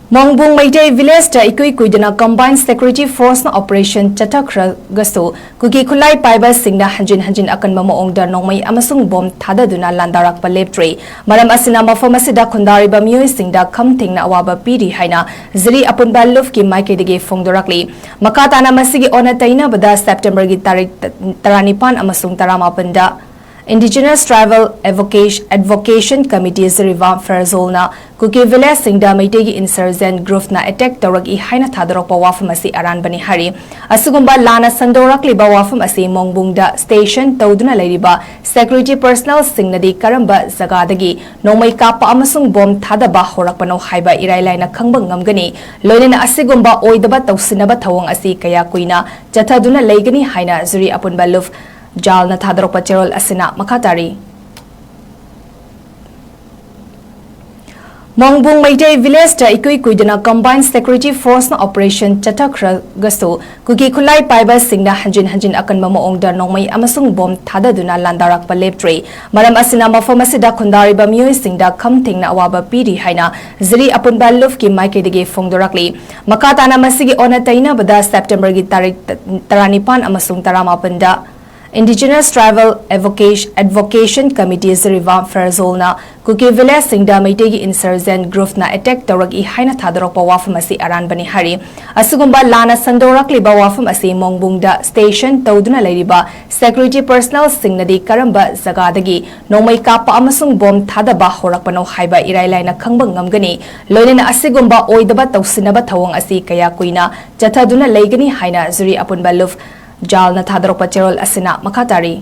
Mongbung Maitei Village ta ikui kuidana Combined Security Force na Operation 𝗤𝗪𝗪 kuki khulai paiba singna hanjin akanba maongda nongmai amasung bom thadaduna landarakpa leptre maram asina mafam asida khundariba mioi singda khamthengna awaba piri haina ziri apunba lufki maikedige fongdorakli makatana masigi ona taina bada September gi tarik 19 amasung 18 da Indigenous Tribal Advocation Committee 𝗔𝗓 𝗣𝗔𝗓 kuki village singda maitegi insurgent group na attack tawragi haina thadorokpa wafam asi aranbani hari asugumba lana sandorakliba wafam asi mongbungda station tawduna leiriba security personnel singnadi karamba jagadagi nongmai kapa amasung bom thadaba horakpano haiba irailaina khangba ngamgani loinena asigumba oidaba tawsinaba thawang asi kaya kuina chathaduna leigani haina juri apunba luf jalna thadorokpa cherol asina makatari Mongbung Maitei Village ta ikui kuidana Combined Security Force na Operation 𝗤𝗪𝗪𝗪 kuki khulai paiba singna hanjin akanba maongda nongmai amasung bom thadaduna landarakpa leptre maram asina mafam asida khundariba mioi singda khamthengna awaba piri haina ziri apunba lufki maikedige fongdorakli makatana masigi ona taina bada September gi tarik 19 amasung 18 da Indigenous Tribal Advocation Committee 𝗔𝗓 𝗣𝗔𝗓 kuki village singda maitegi insurgent group na attack tawragi haina thadorokpa wafam asi aranbani hari asugumba lana sandorakliba wafam asi mongbungda station tawduna leiriba security personnel singnadi karamba jagadagi nongmai kapa amasung bom thadaba horakpano haiba irailaina khangba ngamgani loinena asigumba oidaba tawsinaba thawang asi kaya kuina chathaduna leigani haina juri apunba luf jalna thadorokpa cherol asina makatari